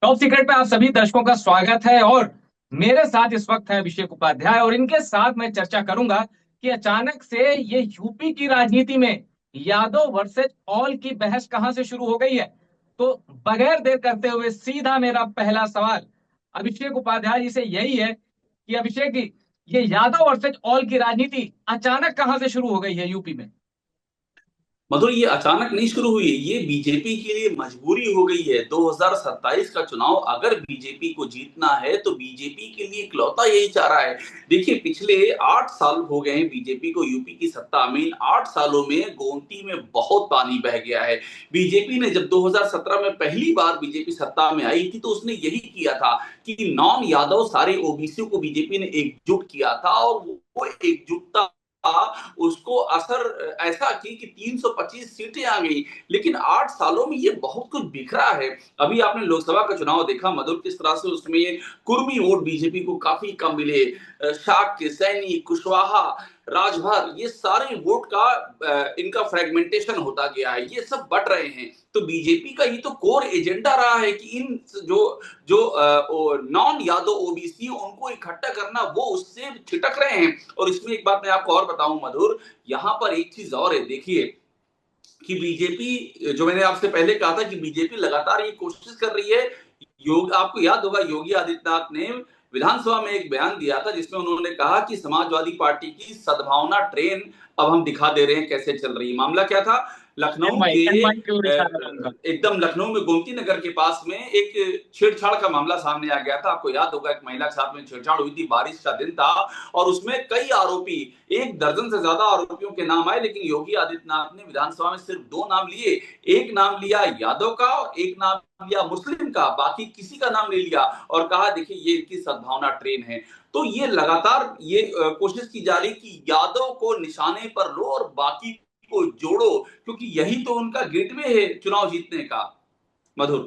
Top secret पे आप सभी दर्शकों का स्वागत है। और मेरे साथ इस वक्त है अभिषेक उपाध्याय, और इनके साथ मैं चर्चा करूंगा कि अचानक से ये यूपी की राजनीति में यादव वर्सेज ऑल की बहस कहां से शुरू हो गई है। तो बगैर देर करते हुए सीधा मेरा पहला सवाल अभिषेक उपाध्याय जी से यही है कि अभिषेक जी, ये यादव वर्सेज ऑल की राजनीति अचानक कहां से शुरू हो गई है यूपी में। मधुर, ये अचानक नहीं शुरू हुई। ये बीजेपी के लिए मजबूरी हो गई है। 2027 का चुनाव अगर बीजेपी को जीतना है तो बीजेपी के लिए इकलौता यही चारा है। देखिए, पिछले 8 साल हो गए हैं बीजेपी को यूपी की सत्ता में। इन 8 सालों में गोमती में बहुत पानी बह गया है। बीजेपी ने जब 2017 में पहली बार बीजेपी सत्ता में आई थी तो उसने यही किया था कि नॉन यादव सारे ओबीसी को बीजेपी ने एकजुट किया था, और वो एकजुटता उसको असर ऐसा की कि 325 सीटें आ गई। लेकिन 8 सालों में ये बहुत कुछ बिखरा है। अभी आपने लोकसभा का चुनाव देखा मधुर, किस तरह से उसमें ये कुर्मी वोट बीजेपी को काफी कम मिले। शाक्य, सैनी, कुशवाहा, राजभर, ये सारे वोट का इनका फ्रेगमेंटेशन होता गया है। ये सब बट रहे हैं। तो बीजेपी का ये तो कोर एजेंडा रहा है कि इन जो जो नॉन यादव ओबीसी उनको इकट्ठा करना, वो उससे छिटक रहे हैं। और इसमें एक बात मैं आपको और बताऊं मधुर, यहां पर एक चीज और है। देखिए कि बीजेपी, जो मैंने आपसे पहले कहा था कि बीजेपी लगातार ये कोशिश कर रही है। आपको याद होगा योगी आदित्यनाथ ने विधानसभा में एक बयान दिया था जिसमें उन्होंने कहा कि समाजवादी पार्टी की सद्भावना ट्रेन अब हम दिखा दे रहे हैं कैसे चल रही है। मामला क्या था? लखनऊ के एनवाई की ओर इशारा था उनका। एकदम लखनऊ में गोमती नगर के पास में एक छेड़छाड़ का मामला सामने आ गया था। आपको याद होगा, एक महिला के साथ में छेड़छाड़ हुई थी, बारिश का दिन था, और उसमें कई आरोपी, 1 दर्जन से ज्यादा आरोपियों के नाम आए। लेकिन योगी आदित्यनाथ ने विधानसभा में सिर्फ 2 नाम लिए। एक नाम लिया यादव का और एक नाम लिया मुस्लिम का, बाकी किसी का नाम नहीं लिया, और कहा देखिए ये इनकी सद्भावना ट्रेन है। तो ये लगातार ये कोशिश की जा रही कि यादव को निशाने पर लो और बाकी को जोड़ो, क्योंकि यही तो उनका गेटवे है चुनाव जीतने का। मधुर।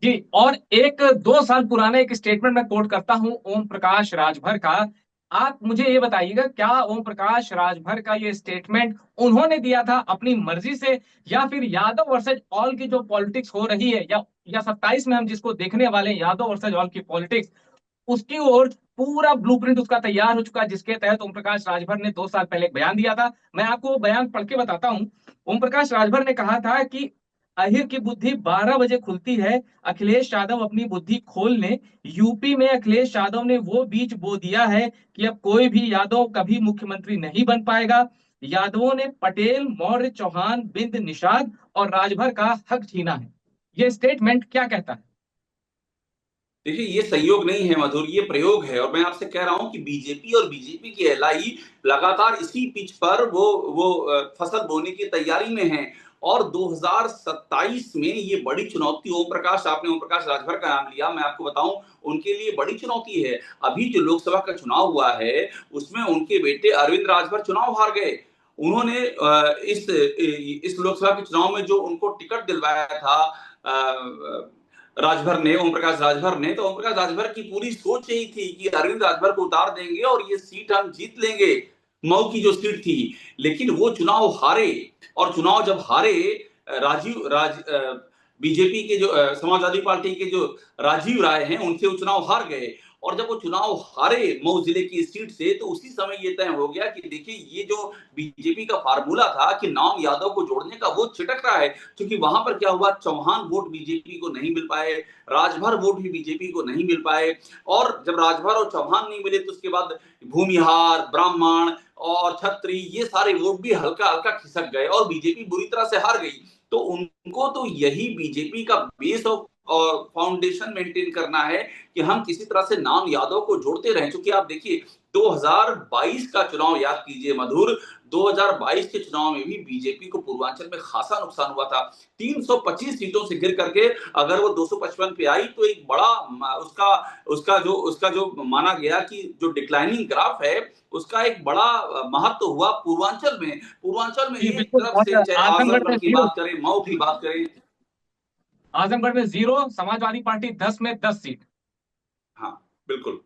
जी, और एक 2 साल पुराने एक स्टेटमेंट मैं कोट करता हूं ओम प्रकाश राजभर का। आप मुझे ये बताइएगा, क्या ओम प्रकाश राजभर का ये स्टेटमेंट उन्होंने दिया था अपनी मर्जी से, या फिर यादव वर्सेज ऑल की जो पॉलिटिक्स हो रही है, या 27 में हम जिसको देखने वाले हैं यादव वर्सेज ऑल की पॉलिटिक्स, उसकी ओर पूरा ब्लूप्रिंट उसका तैयार हो चुका है, जिसके तहत ओम प्रकाश राजभर ने 2 साल पहले एक बयान दिया था। मैं आपको वो बयान पढ़ के बताता हूं। ओम प्रकाश राजभर ने कहा था कि अहिर की बुद्धि 12 बजे खुलती है, अखिलेश यादव अपनी बुद्धि खोल लें। यूपी में अखिलेश यादव ने वो बीज बो दिया है कि अब कोई भी यादव कभी मुख्यमंत्री नहीं बन पाएगा। यादवों ने पटेल, मौर्य, चौहान, बिंद, निषाद और राजभर का हक छीना है। ये स्टेटमेंट क्या कहता है? देखिए, ये संयोग नहीं है मधुर, ये प्रयोग है। और मैं आपसे कह रहा हूं कि बीजेपी और बीजेपी की एलआई लगातार इसी पिच पर वो फसल बोने की तैयारी में है। और 2027 में ये बड़ी चुनौती, ओम प्रकाश, आपने ओम प्रकाश राजभर का नाम लिया, मैं आपको बताऊं उनके लिए बड़ी चुनौती है। अभी जो लोकसभा का चुनाव हुआ है उसमें उनके बेटे अरविंद राजभर चुनाव हार गए। उन्होंने इस लोकसभा के चुनाव में जो उनको टिकट दिलवाया था राजभर ने, ओम प्रकाश राजभर ने, तो ओम प्रकाश राजभर की पूरी सोच यही थी कि अरविंद राजभर को उतार देंगे और ये सीट हम जीत लेंगे, मऊ की जो सीट थी। लेकिन वो चुनाव हारे। और चुनाव जब हारे, राजीव राज बीजेपी के जो समाजवादी पार्टी के जो राजीव राय हैं, उनसे वो चुनाव हार गए। और जब वो चुनाव हारे मऊ जिले की सीट से, तो उसी समय ये तय हो गया कि देखिए ये जो बीजेपी का फार्मूला था कि नाम यादव को जोड़ने का, वो छिटक रहा है। क्योंकि वहां पर क्या हुआ, चौहान वोट बीजेपी को नहीं मिल पाए, राजभर वोट भी बीजेपी को नहीं मिल पाए। और जब राजभर और चौहान नहीं मिले तो उसके बाद भूमिहार, ब्राह्मण और छत्री, ये सारे वोट भी हल्का हल्का खिसक गए और बीजेपी बुरी तरह से हार गई। तो उनको तो यही बीजेपी का बेस और फाउंडेशन मेंटेन करना है कि हम किसी तरह से नाम यादव को जोड़ते रहें। क्योंकि आप देखिए 2022 का चुनाव याद कीजिए मधुर, 2022 के चुनाव में भी बीजेपी को पूर्वांचल में खासा नुकसान हुआ था। 325 सीटों से गिर करके अगर वो 255 पे आई तो एक बड़ा उसका उसका जो माना गया कि जो डिक्लाइनिंग ग्राफ है, उसका एक बड़ा महत्व हुआ पूर्वांचल में जी एक बिल्कुल। तरफ और से, चाहे आजमगढ़ में आजमगढ़ की जीरो, बात करें, मऊ की बात करें। आजमगढ़ में जीरो, समाजवादी पार्टी 10 में 10 सीट। हाँ, बिल्कुल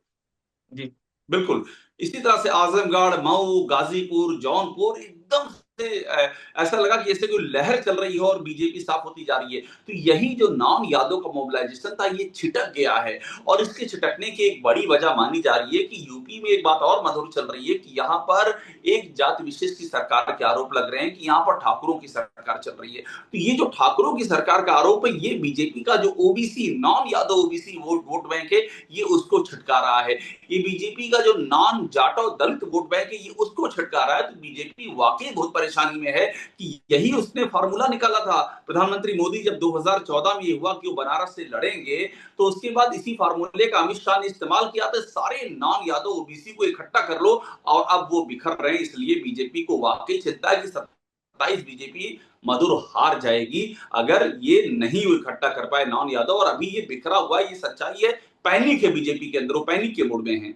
जी। बिल्कुल। इसी तरह से आजमगढ़, मऊ, गाजीपुर, जौनपुर एकदम ऐसा लगा कि जैसे कोई लहर चल रही हो और बीजेपी साफ होती जा रही है। तो यही जो नॉन यादव का मोबिलाइजेशन था, ये छिटक गया है। और इसके छिटकने की एक बड़ी वजह मानी जा रही है कि यूपी में एक बात और मधुर चल रही है कि यहाँ पर एक जाति विशेष की सरकार के आरोप लग रहे हैं कि यहाँ पर ठाकुरों की सरकार चल रही है। तो ये जो ठाकुरों की सरकार का आरोप है, ये बीजेपी का जो OBC non Yadav OBC vote bank है, ये उसको छिटका रहा है। ये बीजेपी का जो नॉन जाटो दलित वोट बैंक है, ये उसको छिटका रहा है। तो बीजेपी वाकई बहुत परेशानी में है कि यही उसने फार्मूला निकाला था। प्रधानमंत्री मोदी जब 2014 में ये हुआ कि वो बनारस से लड़ेंगे, तो उसके बाद इसी फार्मूले का अमित शाह ने इस्तेमाल किया था, सारे नॉन यादव ओबीसी को इकट्ठा कर लो। और अब वो बिखर रहे हैं, इसलिए बीजेपी को वाकई चिंता है कि 27 बीजेपी मधुर हार जाएगी अगर ये नहीं इकट्ठा कर पाए नॉन यादव। और अभी ये बिखरा हुआ है, ये सच्चाई है। पैनिक है बीजेपी के अंदर, वो पैनिक के मूड में है।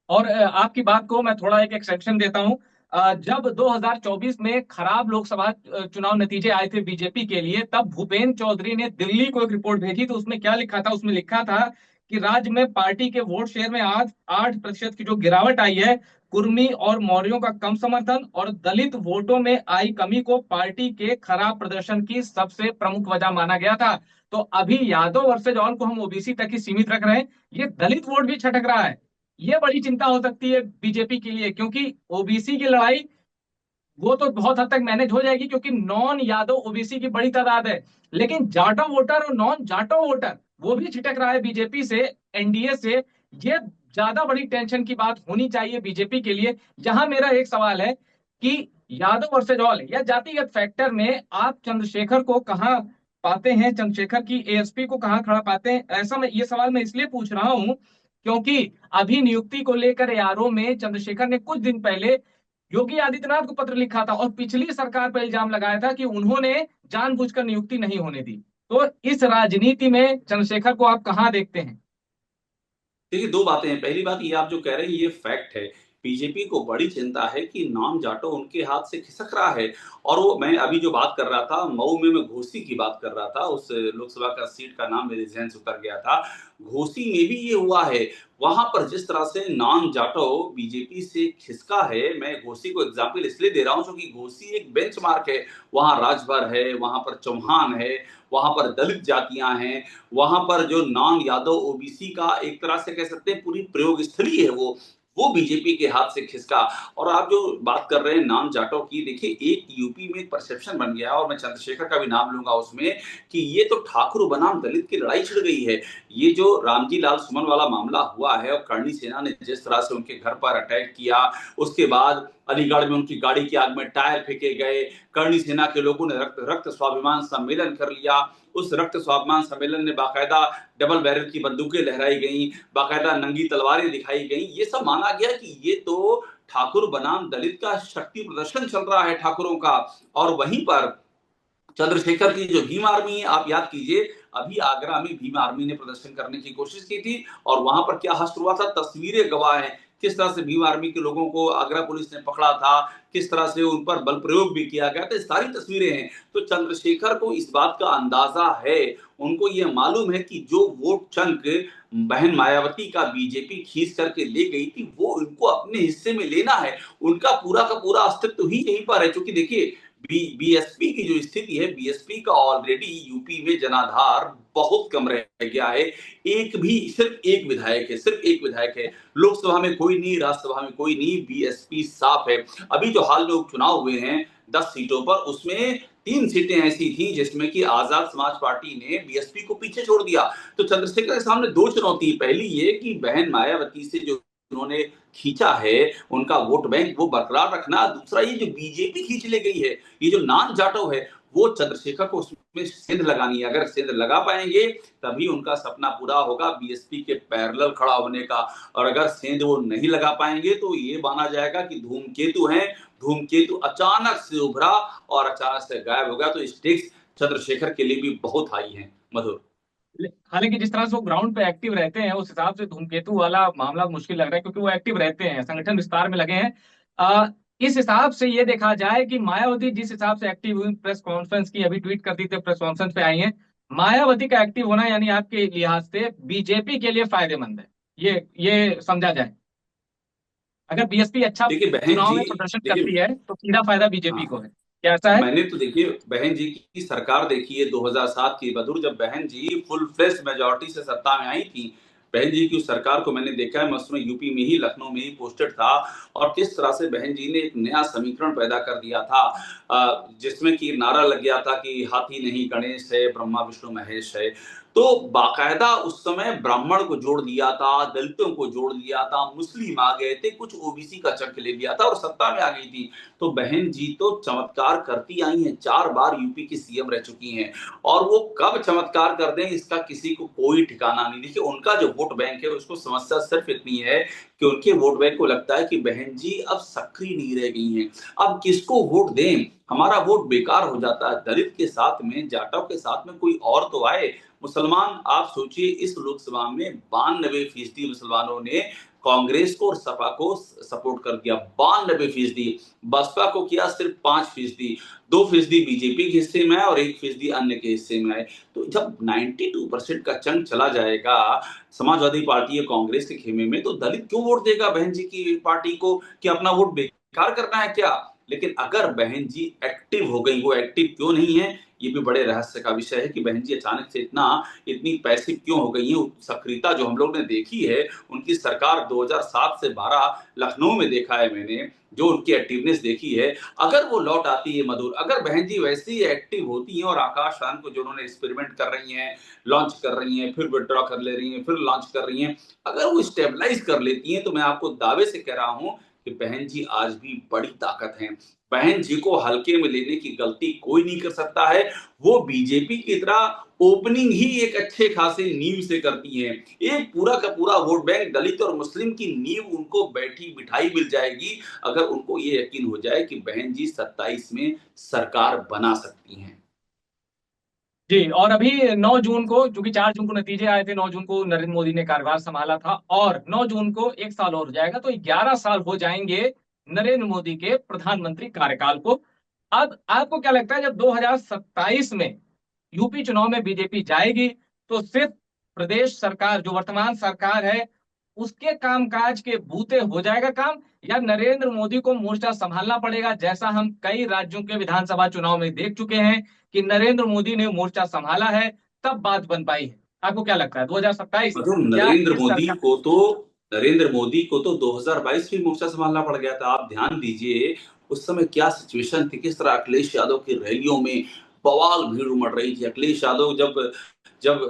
और आपकी बात को मैं थोड़ा एक एक्सटेंशन देता हूं। जब 2024 में खराब लोकसभा चुनाव नतीजे आए थे बीजेपी के लिए, तब भूपेंद्र चौधरी ने दिल्ली को एक रिपोर्ट भेजी। तो उसमें क्या लिखा था? उसमें लिखा था कि राज्य में पार्टी के वोट शेयर में आज 8% की जो गिरावट आई है, कुर्मी और मौर्यों का कम समर्थन और दलित वोटों में आई कमी को पार्टी के खराब प्रदर्शन की सबसे प्रमुख वजह माना गया था। तो अभी यादव वर्सेज ऑल को हम ओबीसी तक ही सीमित रख रहे हैं, ये दलित वोट भी छटक रहा है। ये बड़ी चिंता हो सकती है बीजेपी के लिए, क्योंकि ओबीसी की लड़ाई वो तो बहुत हद तक मैनेज हो जाएगी, क्योंकि नॉन यादव ओबीसी की बड़ी तादाद है। लेकिन जाटो वोटर और नॉन जाटो वोटर वो भी छिटक रहा है बीजेपी से, एनडीए से। ये ज्यादा बड़ी टेंशन की बात होनी चाहिए बीजेपी के लिए। जहां मेरा एक सवाल है कि यादव वर्सेज ऑल या जातिगत फैक्टर में आप चंद्रशेखर को कहाँ पाते हैं, चंद्रशेखर की एएसपी को कहाँ खड़ा पाते हैं? ऐसा मैं ये सवाल मैं इसलिए पूछ रहा हूं क्योंकि अभी नियुक्ति को लेकर एआरओ में चंद्रशेखर ने कुछ दिन पहले योगी आदित्यनाथ को पत्र लिखा था और पिछली सरकार पर इल्जाम लगाया था कि उन्होंने जानबूझकर नियुक्ति नहीं होने दी। तो इस राजनीति में चंद्रशेखर को आप कहाँ देखते हैं? देखिए, दो बातें हैं। पहली बात, ये आप जो कह रहे हैं ये फैक्ट है। बीजेपी को बड़ी चिंता है कि नाम जाटो उनके हाथ से खिसक रहा है। और वो मैं अभी जो बात कर रहा था मऊ में, मैं घोसी की बात कर रहा था, उस लोकसभा का सीट का नाम मेरे जहन से उतर गया था। घोसी में भी ये हुआ है। वहां पर जिस तरह से नाम जाटो बीजेपी से खिसका है, मैं घोसी को एग्जाम्पल इसलिए दे रहा हूं क्योंकि घोसी एक बेंचमार्क है। वहां राजभर है, वहां पर चौहान है, वहां पर दलित जातियां हैं, वहां पर जो नॉन यादव ओबीसी का एक तरह से कह सकते हैं पूरी प्रयोग स्थली है, वो बीजेपी के हाथ से खिसका। और आप जो बात कर रहे हैं नाम जाटों की, देखिए एक यूपी में एक परसेप्शन बन गया, और मैं चंद्रशेखर का भी नाम लूंगा उसमें, कि ये तो ठाकुर बनाम दलित की लड़ाई छिड़ गई है। ये जो रामजी लाल सुमन वाला मामला हुआ है और करणी सेना ने जिस तरह से उनके घर पर अटैक किया, उसके बाद अलीगढ़ में उनकी गाड़ी की आग में टायर फेंके गए, करणी सेना के लोगों ने रक्त रक्त स्वाभिमान सम्मेलन कर लिया। उस रक्त स्वाभिमान सम्मेलन में बाकायदा डबल बैरल की बंदूकें लहराई गई, बाकायदा नंगी तलवारें दिखाई गई। ये सब माना गया कि ये तो ठाकुर बनाम दलित का शक्ति प्रदर्शन चल रहा है ठाकुरों का। और वहीं पर चंद्रशेखर की जो भीम आर्मी है, आप याद कीजिए, अभी आगरा में भीम आर्मी ने प्रदर्शन करने की कोशिश की थी और वहां पर क्या हश्र हुआ था, तस्वीरें गवाह हैं। किस तरह से भीम आर्मी के लोगों को आगरा पुलिस ने पकड़ा था, किस तरह से उन पर बल प्रयोग भी किया गया था, सारी तस्वीरें हैं। तो चंद्रशेखर को इस बात का अंदाजा है, उनको यह मालूम है कि जो वोट चंक बहन मायावती का बीजेपी खींच करके ले गई थी, वो उनको अपने हिस्से में लेना है। उनका पूरा का पूरा अस्तित्व ही यहीं पर है। क्योंकि देखिए, बीएसपी की जो स्थिति है, बीएसपी का ऑलरेडी यूपी में जनाधार बहुत कम रह गया है। एक भी, सिर्फ एक विधायक है, सिर्फ एक विधायक है। लोकसभा में कोई नहीं, राज्यसभा में कोई नहीं, बीएसपी साफ है। अभी जो हाल में उपचुनाव हुए हैं 10 सीटों पर, उसमें 3 सीटें ऐसी थी जिसमें कि आजाद समाज पार्टी ने बीएसपी को पीछे छोड़ दिया। तो चंद्रशेखर के सामने 2 चुनौती। पहली ये कि बहन मायावती से जो उन्होंने खींचा है उनका वोट बैंक, वो बरकरार रखना। दूसरा, ये जो बीजेपी खींच ले गई है, ये जो नॉन जाटो है, वो चंद्रशेखर को उसमें सेंध लगानी है। अगर सेंध लगा पाएंगे तभी उनका सपना पूरा होगा बीएसपी के पैरेलल खड़ा होने का। और अगर सेंध वो नहीं लगा पाएंगे तो ये माना जाएगा कि धूमकेतु है, धूमकेतु अचानक से उभरा और अचानक से गायब हो गया। तो स्टेक्स चंद्रशेखर के लिए भी बहुत हाई है मधुर। हालांकि जिस तरह से वो ग्राउंड पे एक्टिव रहते हैं, उस हिसाब से धूमकेतु वाला मामला मुश्किल लग रहा है, क्योंकि वो एक्टिव रहते हैं, संगठन विस्तार में लगे हैं। इस हिसाब से ये देखा जाए कि मायावती जिस हिसाब से एक्टिव हुई, प्रेस कॉन्फ्रेंस की अभी ट्वीट कर दी थी, प्रेस कॉन्फ्रेंस पे आई है, मायावती का एक्टिव होना यानी आपके लिहाज से बीजेपी के लिए फायदेमंद है, ये समझा जाए? अगर बीएसपी अच्छा देखिए बहन चुनाव जी, में प्रदर्शन देखिए, करती है तो सीधा फायदा बीजेपी को हाँ, है, क्या ऐसा है? मैंने तो देखिए बहन जी की सरकार देखी है 2007 की मधुर, जब बहन जी फुल फ्लेश मेजोरिटी से सत्ता में आई थी। बहन जी की उस सरकार को मैंने देखा है, मैं उसमें यूपी में ही, लखनऊ में ही पोस्टेड था, और किस तरह से बहन जी ने एक नया समीकरण पैदा कर दिया था, जिसमें कि नारा लग गया था कि हाथी नहीं गणेश है, ब्रह्मा विष्णु महेश है। तो बाकायदा उस समय ब्राह्मण को जोड़ दिया था, दलितों को जोड़ दिया था, मुस्लिम आ गए थे, कुछ ओबीसी का चंक ले लिया था और सत्ता में आ गई थी। तो बहन जी तो चमत्कार करती आई हैं, 4 बार यूपी की सीएम रह चुकी हैं, और वो कब चमत्कार कर दें इसका किसी को कोई ठिकाना नहीं। देखिए उनका जो वोट बैंक है उसको समस्या सिर्फ इतनी है कि उनके वोट बैंक को लगता है कि बहन जी अब सक्रिय नहीं रह गई हैं, अब किसको वोट दें, हमारा वोट बेकार हो जाता है। दलित के साथ में, जाटव के साथ में कोई और तो आए। मुसलमान, आप सोचिए इस लोकसभा में 92% मुसलमानों ने कांग्रेस को और सपा को सपोर्ट कर दिया, 92%। बसपा को किया सिर्फ 5%, 2% बीजेपी के हिस्से में आए और 1% अन्य के हिस्से में आए। तो जब 92% का चंग चला जाएगा समाजवादी पार्टी या कांग्रेस के खेमे में, तो दलित क्यों वोट देगा बहन जी की पार्टी को, कि अपना वोट बेकार करना है क्या? लेकिन अगर बहन जी एक्टिव हो गई, वो एक्टिव क्यों नहीं है, ये भी बड़े रहस्य का विषय है कि बहन जी अचानक से इतनी पैसिव क्यों हो गई है। सक्रियता जो हम लोग ने देखी है उनकी सरकार 2007 से 12 लखनऊ में देखा है मैंने, जो उनकी एक्टिवनेस देखी है, अगर वो लौट आती है मधुर, अगर बहन जी वैसे ही एक्टिव होती हैं और आकाश खान को जो उन्होंने एक्सपेरिमेंट कर रही हैं, लॉन्च कर रही हैं, फिर विड्रॉ कर ले रही हैं, फिर लॉन्च कर रही हैं, अगर वो स्टेबलाइज कर लेती हैं, तो मैं आपको दावे से कह रहा हूं कि बहन जी आज भी बड़ी ताकत हैं। बहन जी को हल्के में लेने की गलती कोई नहीं कर सकता है। वो बीजेपी की तरह ओपनिंग ही एक अच्छे खासे नींव से करती हैं। एक पूरा का पूरा वोट बैंक दलित और मुस्लिम की नींव उनको बैठी बिठाई मिल जाएगी, अगर उनको ये यकीन हो जाए कि बहन जी 27 में सरकार बना सकती हैं। जी, और अभी 9 जून को, चूंकि 4 जून को नतीजे आए थे, 9 जून को नरेंद्र मोदी ने कार्यभार संभाला था, और 9 जून को 1 साल और हो जाएगा, तो 11 साल हो जाएंगे नरेंद्र मोदी के प्रधानमंत्री कार्यकाल को। अब आपको क्या लगता है, जब 2027 में यूपी चुनाव में बीजेपी जाएगी, तो सिर्फ प्रदेश सरकार, जो वर्तमान सरकार है, उसके कामकाज के बूते हो जाएगा काम, या नरेंद्र मोदी को मोर्चा संभालना पड़ेगा, जैसा हम कई राज्यों के विधानसभा चुनाव में देख चुके हैं कि नरेंद्र मोदी ने मोर्चा संभाला है, तब बात बन पाई है। आपको क्या लगता है 2027 मतलब क्या इस सरकार? नरेंद्र मोदी को तो 2022 में मोर्चा संभालना पड़ गया था। आप ध्यान दीजिए उस समय क्या सिचुएशन थी, किस तरह अखिलेश यादव की रैलियों में बवाल भीड़ उमड़ रही थी। अखिलेश यादव जब जब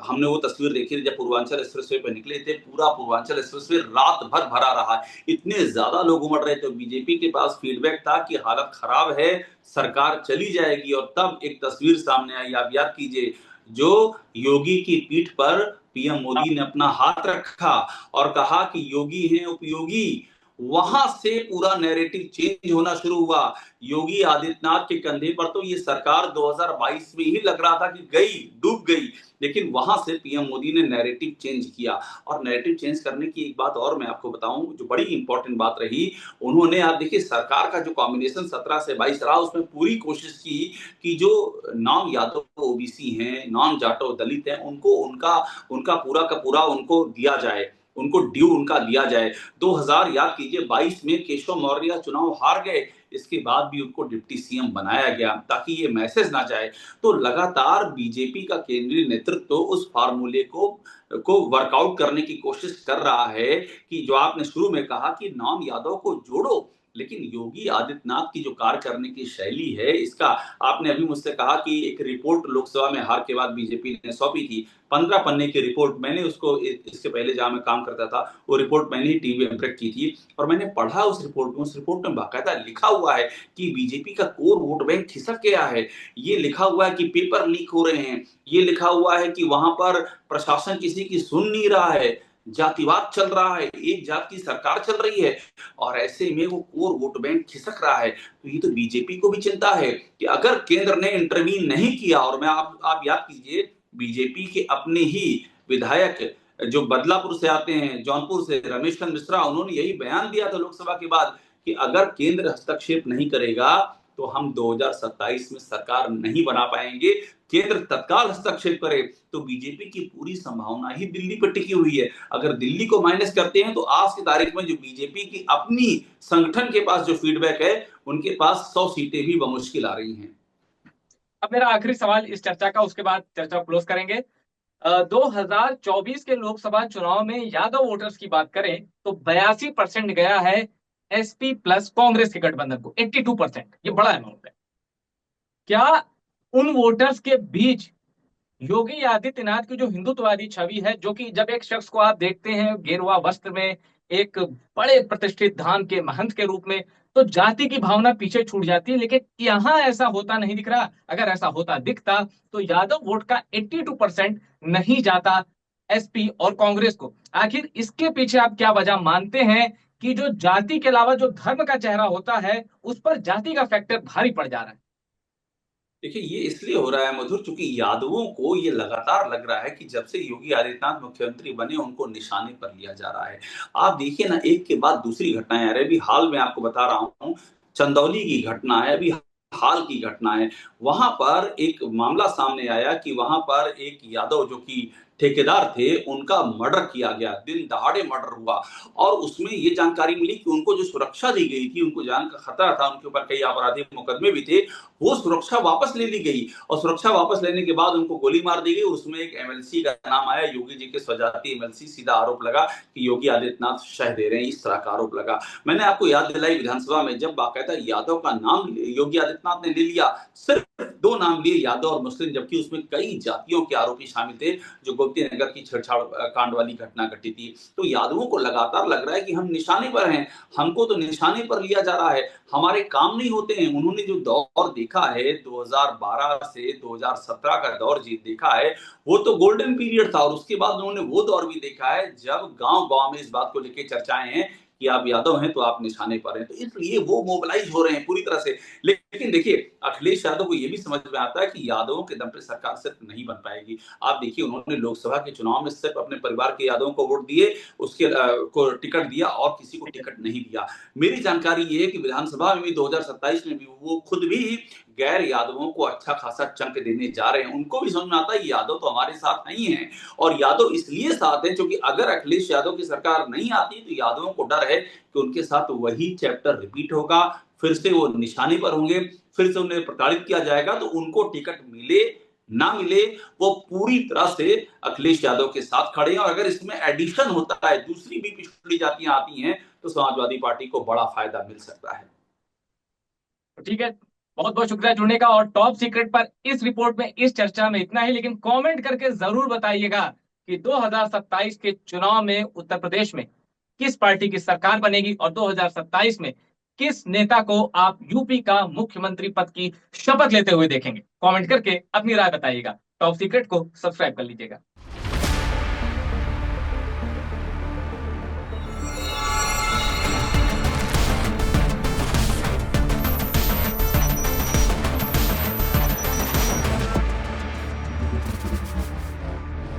हमने वो तस्वीर देखी थी जब पूर्वांचल एक्सप्रेसवे पे निकले थे, पूरा पूर्वांचल एक्सप्रेसवे रात भर भरा रहा, इतने ज्यादा लोग उमड़ रहे थे। बीजेपी के पास फीडबैक था कि हालत खराब है, सरकार चली जाएगी, और तब एक तस्वीर सामने आई, आप याद कीजिए, जो योगी की पीठ पर पीएम मोदी ने अपना हाथ रखा और कहा कि योगी हैं उपयोगी। वहां से पूरा नैरेटिव चेंज होना शुरू हुआ। योगी आदित्यनाथ के कंधे पर तो ये सरकार 2022 में ही लग रहा था कि गई, डूब गई, लेकिन वहां से पीएम मोदी ने नैरेटिव चेंज किया। और नैरेटिव चेंज करने की एक बात और मैं आपको बताऊं जो बड़ी इंपॉर्टेंट बात रही, उन्होंने, आप देखिए सरकार का जो कॉम्बिनेशन 17 से 22 रहा, उसमें पूरी कोशिश की कि जो नॉन यादव ओबीसी हैं, नॉन जाटव दलित हैं, उनको उनका उनका पूरा का पूरा उनको दिया जाए, उनको ड्यू उनका दिया जाए। 2000, याद कीजिए, 22 में केशव मौर्य चुनाव हार गए, इसके बाद भी उनको डिप्टी सीएम बनाया गया ताकि ये मैसेज ना जाए। तो लगातार बीजेपी का केंद्रीय नेतृत्व तो उस फार्मूले को वर्कआउट करने की कोशिश कर रहा है कि जो आपने शुरू में कहा कि नॉन यादव को जोड़ो, लेकिन योगी आदित्यनाथ की जो कार्य करने की शैली है, इसका, आपने अभी मुझसे कहा कि एक रिपोर्ट लोकसभा में हार के बाद बीजेपी ने सौंपी थी, 15 पन्ने की रिपोर्ट, मैंने उसको, इसके पहले जहां मैं काम करता था वो रिपोर्ट मैंने ही टीवी में ब्रेक की थी, और मैंने पढ़ा उस रिपोर्ट में बाकायदा लिखा हुआ है कि बीजेपी का कोर वोट बैंक खिसक गया है। ये लिखा हुआ है कि पेपर लीक हो रहे हैं, ये लिखा हुआ है कि वहां पर प्रशासन किसी की सुन नहीं रहा है, जातिवाद चल रहा है, एक जात की सरकार चल रही है, और ऐसे में वो कोर वोट बैंक खिसक रहा है। तो ये तो बीजेपी को भी चिंता है कि अगर केंद्र ने इंटरवीन नहीं किया, और मैं आप याद कीजिए, बीजेपी के अपने ही विधायक जो बदलापुर से आते हैं, जौनपुर से, रमेश चंद्र मिश्रा, उन्होंने यही बयान दिया था लोकसभा के बाद कि अगर केंद्र हस्तक्षेप नहीं करेगा तो हम 2027 में सरकार नहीं बना पाएंगे। केंद्र तत्काल हस्तक्षेप करे तो बीजेपी की पूरी संभावना ही दिल्ली पर टिकी हुई है। अगर दिल्ली को माइनस करते हैं तो आज की तारीख में जो बीजेपी की अपनी संगठन के पास जो फीडबैक है, उनके पास 100 सीटें भी बमुश्किल आ रही हैं। अब मेरा आखिरी सवाल इस चर्चा का, उसके बाद चर्चा क्लोज करेंगे। 2024 के लोकसभा चुनाव में यादव वोटर्स की बात करें तो 82% गया है एसपी प्लस कांग्रेस के गठबंधन को, 82%। ये बड़ा अमाउंट है। क्या उन वोटर्स के बीच योगी आदित्यनाथ की जो हिंदुत्ववादी छवि है, जो कि जब एक शख्स को आप देखते हैं गेरुआ वस्त्र में, एक बड़े प्रतिष्ठित धाम के महंत के रूप में, तो जाति की भावना पीछे छूट जाती है, लेकिन यहां ऐसा होता नहीं दिख रहा। अगर ऐसा होता दिखता तो यादव वोट का 82% नहीं जाता एसपी और कांग्रेस को। आखिर इसके पीछे आप क्या वजह मानते हैं कि जो जाति के अलावा जो धर्म का चेहरा होता है उस पर जाति का फैक्टर भारी पड़ जा रहा है? देखिए, ये इसलिए हो रहा है मधुर, चूंकि यादवों को ये लगातार लग रहा है कि जब से योगी आदित्यनाथ मुख्यमंत्री बने उनको निशाने पर लिया जा रहा है। आप देखिए ना, एक के बाद दूसरी घटनाएं आ रही है। अभी हाल में आपको बता रहा हूँ, चंदौली की घटना है, अभी हाल की घटना है। वहां पर एक मामला सामने आया कि वहां पर एक यादव जो कि ठेकेदार थे, उनका मर्डर किया गया, दिन दहाड़े मर्डर हुआ। और उसमें ये जानकारी मिली कि उनको जो सुरक्षा दी गई थी, उनको जान का खतरा था, उनके ऊपर कई आपराधिक मुकदमे भी थे, वो सुरक्षा वापस ले ली गई। और सुरक्षा वापस लेने के बाद उनको गोली मार दी गई। उसमें एक एमएलसी का नाम आया, योगी जी के स्वजाति एमएलसी। सीधा आरोप लगा कि योगी आदित्यनाथ शह दे रहे हैं, इस तरह का आरोप लगा। मैंने आपको याद दिलाई विधानसभा में, जब बाकायदा यादव का नाम योगी आदित्यनाथ ने ले लिया, सिर्फ 2 नाम लिए, यादव और मुस्लिम, जबकि उसमें कई जातियों के आरोपी शामिल थे, जो गोमती नगर की छेड़छाड़ कांड वाली घटना घटी थी। तो यादवों को लगातार लग रहा है कि हम निशाने पर हैं, हमको तो निशाने पर लिया जा रहा है, हमारे काम नहीं होते हैं। उन्होंने जो दौर देखा है 2012 से 2017 का दौर जी देखा है, वो तो गोल्डन पीरियड था। और उसके बाद उन्होंने वो दौर भी देखा है जब गांव गांव में इस बात को लेकर चर्चाएं हैं कि आप यादव हैं तो आप निशाने पर हैं। तो इसलिए वो मोबिलाइज हो रहे हैं पूरी तरह से। लेकिन देखिए, अखिलेश यादव को यह भी समझ में आता है कि यादवों के दम पे सरकार सिर्फ नहीं बन पाएगी। आप देखिए, उन्होंने लोकसभा के चुनाव में सिर्फ अपने परिवार के यादवों को वोट दिए, उसके को टिकट दिया, और किसी को टिकट नहीं दिया। मेरी जानकारी ये है कि विधानसभा में भी 2027 में भी वो खुद भी गैर यादवों को अच्छा खासा चंक देने जा रहे हैं। उनको भी समझ में आता है कि यादव तो हमारे साथ नहीं है, और यादव इसलिए साथ है क्योंकि अगर अखिलेश यादव की सरकार नहीं आती तो यादवों को डर है कि उनके साथ वही चैप्टर रिपीट होगा, फिर से वो निशाने पर होंगे, फिर से उन्हें प्रताड़ित किया जाएगा। तो उनको टिकट मिले ना मिले, वो पूरी तरह से अखिलेश यादव के साथ खड़े हैं। और अगर इसमें एडिशन होता है, दूसरी भी पिछड़ी जातियां आती हैं, तो समाजवादी पार्टी को बड़ा फायदा मिल सकता है। तो ठीक है, बहुत बहुत शुक्रिया जुड़ने का। और टॉप सीक्रेट पर इस रिपोर्ट में, इस चर्चा में इतना ही। लेकिन कमेंट करके जरूर बताइएगा कि 2027 के चुनाव में उत्तर प्रदेश में किस पार्टी की सरकार बनेगी, और 2027 में किस नेता को आप यूपी का मुख्यमंत्री पद की शपथ लेते हुए देखेंगे। कमेंट करके अपनी राय बताइएगा। टॉप सीक्रेट को सब्सक्राइब कर लीजिएगा।